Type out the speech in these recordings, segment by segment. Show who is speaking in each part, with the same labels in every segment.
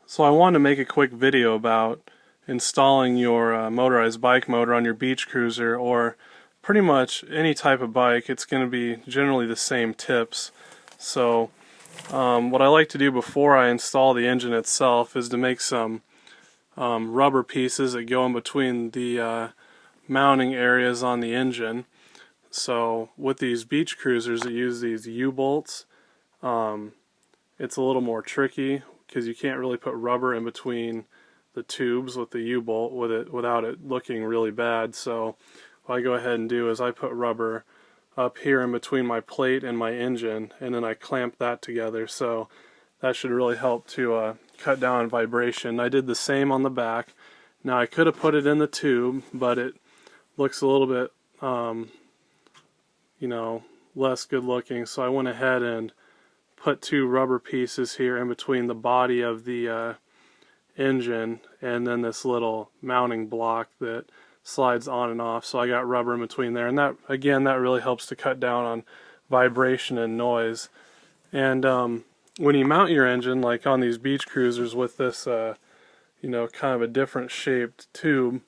Speaker 1: So I wanted to make a quick video about installing your motorized bike motor on your beach cruiser, or pretty much any type of bike. It's going to be generally the same tips. So what I like to do before I install the engine itself is to make some rubber pieces that go in between the mounting areas on the engine. So with these beach cruisers that use these U-bolts, it's a little more tricky because you can't really put rubber in between the tubes with the U-bolt without it looking really bad. So what I go ahead and do is I put rubber up here in between my plate and my engine, and then I clamp that together. So that should really help to cut down on vibration. I did the same on the back. Now I could have put it in the tube, but it looks a little bit less good looking, so I went ahead and put two rubber pieces here in between the body of the engine and then this little mounting block that slides on and off. So I got rubber in between there, and that really helps to cut down on vibration and noise. And when you mount your engine, like on these beach cruisers with this kind of a different shaped tube,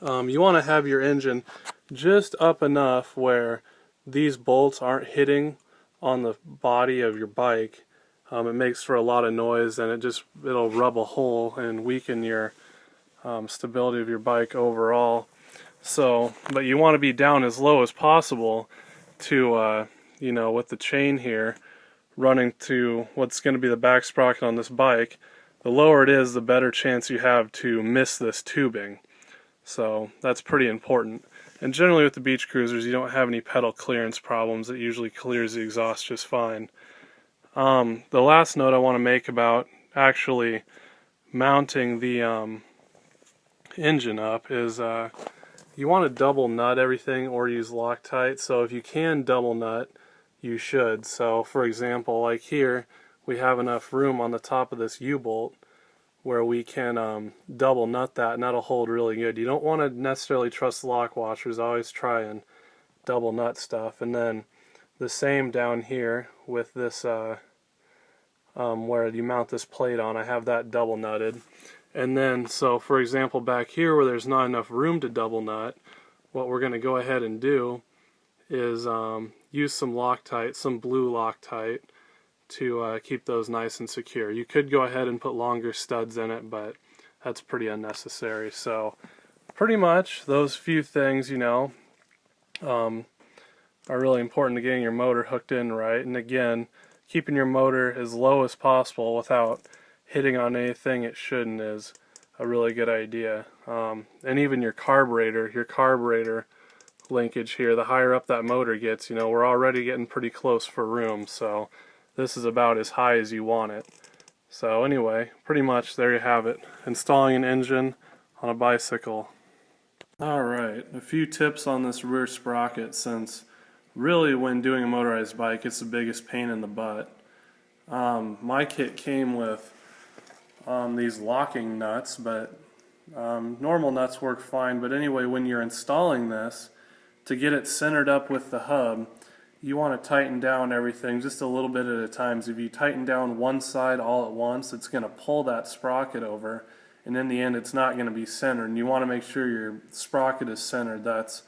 Speaker 1: you want to have your engine just up enough where these bolts aren't hitting on the body of your bike. It makes for a lot of noise, and it'll rub a hole and weaken your stability of your bike overall. So, but you want to be down as low as possible to, with the chain here running to what's going to be the back sprocket on this bike. The lower it is, the better chance you have to miss this tubing. So that's pretty important. And generally with the beach cruisers, you don't have any pedal clearance problems. It usually clears the exhaust just fine. The last note I want to make about actually mounting the engine up is you want to double nut everything or use Loctite. So if you can double nut, you should. So for example, like here, we have enough room on the top of this U-bolt where we can double nut that, and that'll hold really good. You don't want to necessarily trust the lock washers. Always try and double nut stuff. And then the same down here with this where you mount this plate on, I have that double nutted. And then, so for example, back here where there's not enough room to double nut, what we're going to go ahead and do is use some Loctite, some blue Loctite, to keep those nice and secure. You could go ahead and put longer studs in it, but that's pretty unnecessary. So pretty much those few things, are really important to getting your motor hooked in right. And again, keeping your motor as low as possible without hitting on anything it shouldn't is a really good idea. And even your carburetor linkage here, the higher up that motor gets, we're already getting pretty close for room, so this is about as high as you want it. So anyway, pretty much there you have it. Installing an engine on a bicycle. Alright, a few tips on this rear sprocket, since really when doing a motorized bike it's the biggest pain in the butt. My kit came with these locking nuts, but normal nuts work fine. But anyway, when you're installing this, to get it centered up with the hub, you want to tighten down everything just a little bit at a time. So if you tighten down one side all at once, it's going to pull that sprocket over, and in the end it's not going to be centered. And you want to make sure your sprocket is centered. That's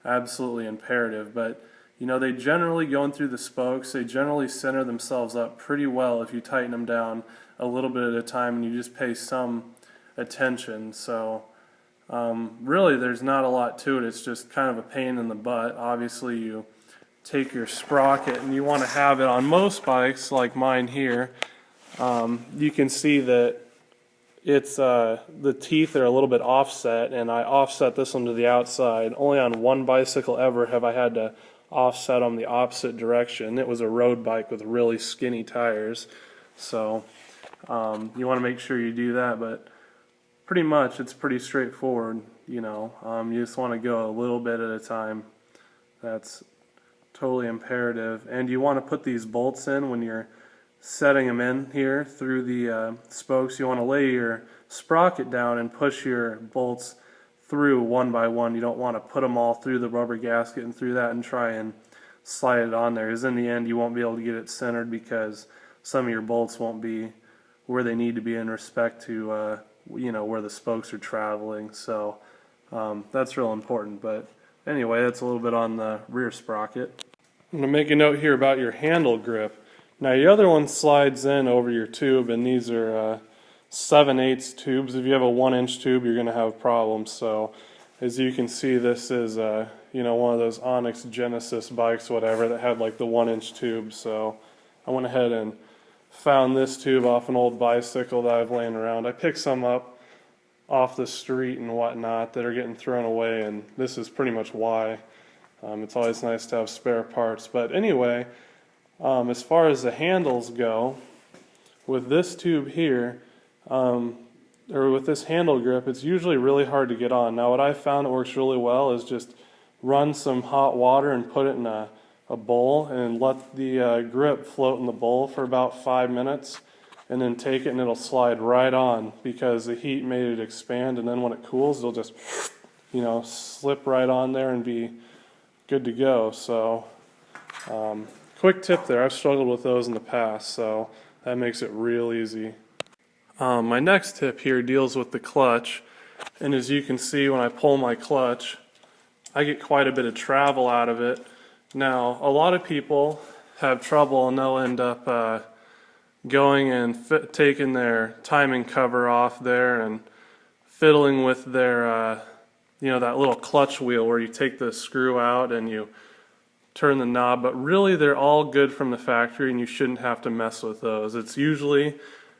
Speaker 1: absolutely imperative. But they generally, going through the spokes, they generally center themselves up pretty well if you tighten them down a little bit at a time and you just pay some attention. So really there's not a lot to it. It's just kind of a pain in the butt. Obviously you take your sprocket, and you want to have it on most bikes like mine here. You can see that it's the teeth are a little bit offset, and I offset this one to the outside. Only on one bicycle ever have I had to offset them the opposite direction. It was a road bike with really skinny tires, so you want to make sure you do that. But pretty much it's pretty straightforward. You just want to go a little bit at a time. That's totally imperative. And you want to put these bolts in when you're setting them in here through the spokes. You want to lay your sprocket down and push your bolts through one by one. You don't want to put them all through the rubber gasket and through that and try and slide it on there, because in the end you won't be able to get it centered because some of your bolts won't be where they need to be in respect to where the spokes are traveling. So that's real important. But anyway, that's a little bit on the rear sprocket. I'm going to make a note here about your handle grip. Now your other one slides in over your tube, and these are 7/8 tubes. If you have a 1-inch tube, you're going to have problems. So as you can see, this is one of those Onyx Genesis bikes, whatever, that had like the 1-inch tube. So I went ahead and found this tube off an old bicycle that I've laying around. I picked some up off the street and whatnot that are getting thrown away, and this is pretty much why. It's always nice to have spare parts. But anyway, as far as the handles go, with this tube here, or with this handle grip, it's usually really hard to get on. Now what I found that works really well is just run some hot water and put it in a bowl and let the grip float in the bowl for about 5 minutes, and then take it and it'll slide right on because the heat made it expand, and then when it cools it'll just slip right on there and be good to go. So quick tip there, I've struggled with those in the past, so that makes it real easy. My next tip here deals with the clutch, and as you can see, when I pull my clutch, I get quite a bit of travel out of it. Now a lot of people have trouble, and they'll end up going and taking their timing cover off there and fiddling with their that little clutch wheel where you take the screw out and you turn the knob, but really they're all good from the factory and you shouldn't have to mess with those. It's usually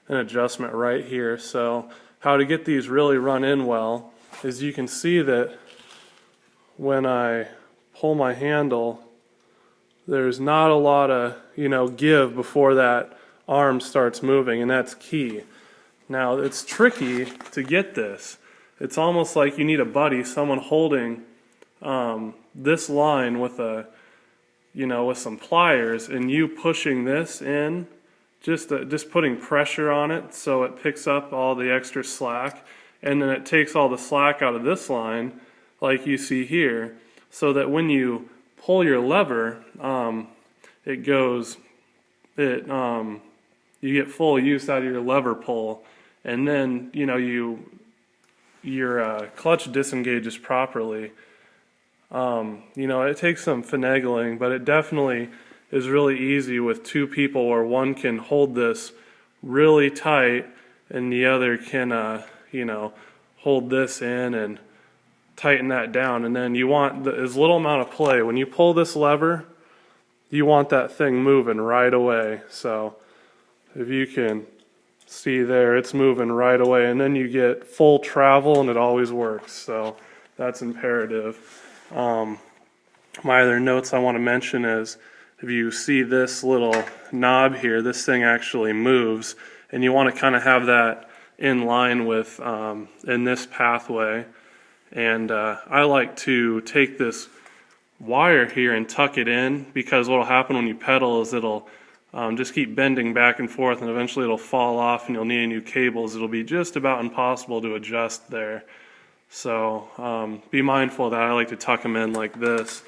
Speaker 1: an adjustment right here. So how to get these really run in well is you can see that when I pull my handle, there's not a lot of give before that arm starts moving, and that's key. Now it's tricky to get this. It's almost like you need a buddy, someone holding this line with with some pliers, and you pushing this in, just putting pressure on it so it picks up all the extra slack, and then it takes all the slack out of this line, like you see here, so that when you pull your lever, you get full use out of your lever pull, and then your clutch disengages properly. It takes some finagling, but it definitely is really easy with two people, where one can hold this really tight and the other can hold this in and tighten that down. And then you want as little amount of play. When you pull this lever, you want that thing moving right away. So if you can see there, it's moving right away, and then you get full travel and it always works. So that's imperative. My other notes I want to mention is, if you see this little knob here, this thing actually moves, and you want to kind of have that in line with in this pathway. And I like to take this wire here and tuck it in, because what will happen when you pedal is it'll just keep bending back and forth, and eventually it'll fall off and you'll need new cables. It'll be just about impossible to adjust there. So be mindful of that. I like to tuck them in like this.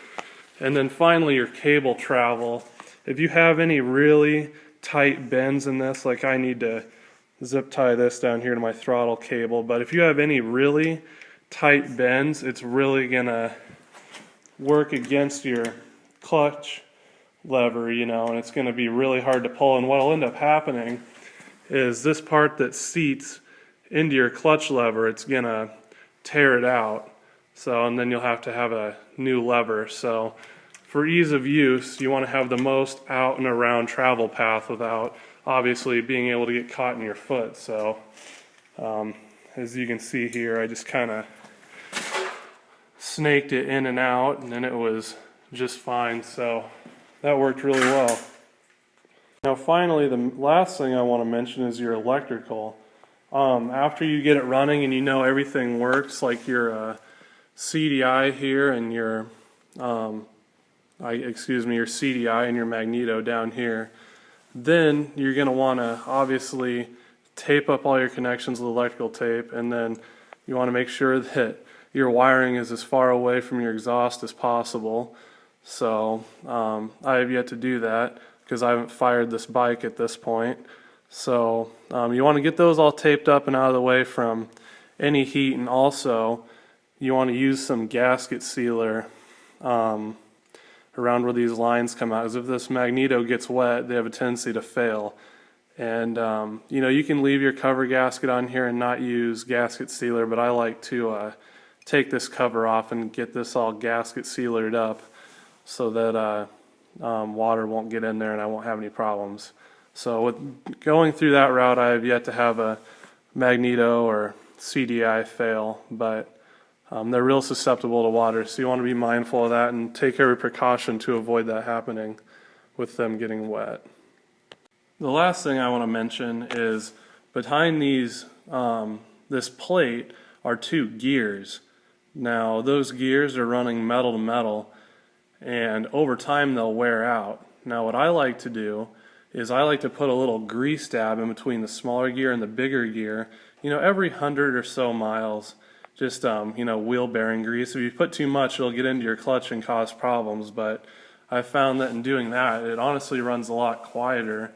Speaker 1: And then finally, your cable travel. If you have any really tight bends in this, like I need to zip tie this down here to my throttle cable, but if you have any really tight bends, it's really gonna work against your clutch lever, and it's going to be really hard to pull. And what will end up happening is this part that seats into your clutch lever, it's going to tear it out. So, and then you'll have to have a new lever. So for ease of use, you want to have the most out and around travel path without obviously being able to get caught in your foot. So as you can see here, I just kind of snaked it in and out, and then it was just fine. So that worked really well. Now finally, the last thing I want to mention is your electrical. After you get it running and everything works, like your CDI here and your your CDI and your magneto down here, then you're going to want to obviously tape up all your connections with electrical tape, and then you want to make sure that your wiring is as far away from your exhaust as possible. So I have yet to do that because I haven't fired this bike at this point. So you want to get those all taped up and out of the way from any heat, and also you want to use some gasket sealer around where these lines come out, because if this magneto gets wet, they have a tendency to fail. And you know, you can leave your cover gasket on here and not use gasket sealer, but I like to take this cover off and get this all gasket sealered up so that water won't get in there and I won't have any problems. So with going through that route, I have yet to have a magneto or CDI fail, but they're real susceptible to water, so you want to be mindful of that and take every precaution to avoid that happening with them getting wet. The last thing I want to mention is behind these this plate are two gears. Now those gears are running metal to metal, and over time they'll wear out. Now what I like to do is I like to put a little grease dab in between the smaller gear and the bigger gear, you know, every 100 or so miles. Just you know, wheel bearing grease. If you put too much, it'll get into your clutch and cause problems, but I found that in doing that, it honestly runs a lot quieter,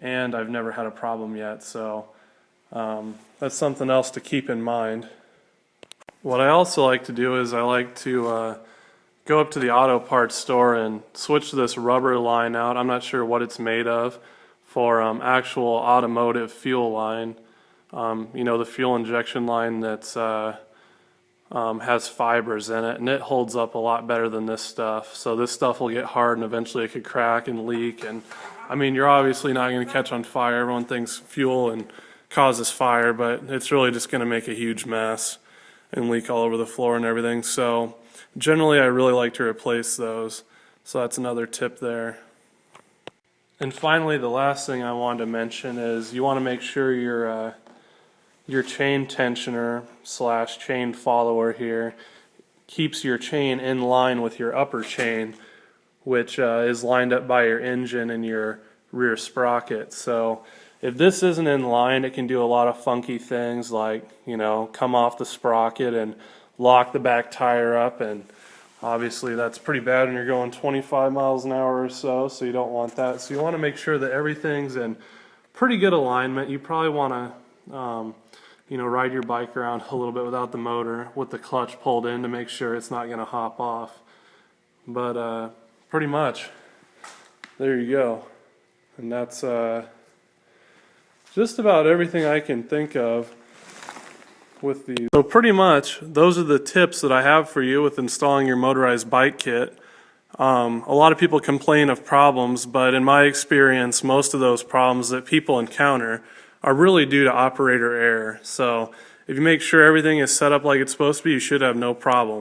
Speaker 1: and I've never had a problem yet. So that's something else to keep in mind. What I also like to do is I like to go up to the auto parts store and switch this rubber line out. I'm not sure what it's made of, for actual automotive fuel line. You know, the fuel injection line that's has fibers in it, and it holds up a lot better than this stuff. So this stuff will get hard and eventually it could crack and leak, and I mean, you're obviously not going to catch on fire. Everyone thinks fuel and causes fire, but it's really just going to make a huge mess and leak all over the floor and everything. So generally I really like to replace those. So that's another tip there. And finally, the last thing I wanted to mention is you want to make sure your chain tensioner / chain follower here keeps your chain in line with your upper chain, which is lined up by your engine and your rear sprocket. So if this isn't in line, it can do a lot of funky things, like, you know, come off the sprocket and lock the back tire up, and obviously that's pretty bad when you're going 25 miles an hour or so, so you don't want that. So you want to make sure that everything's in pretty good alignment. You probably want to you know, ride your bike around a little bit without the motor with the clutch pulled in to make sure it's not going to hop off. But pretty much, there you go. And that's just about everything I can think of with these. So pretty much, those are the tips that I have for you with installing your motorized bike kit. A lot of people complain of problems, but in my experience, most of those problems that people encounter are really due to operator error. So if you make sure everything is set up like it's supposed to be, you should have no problem.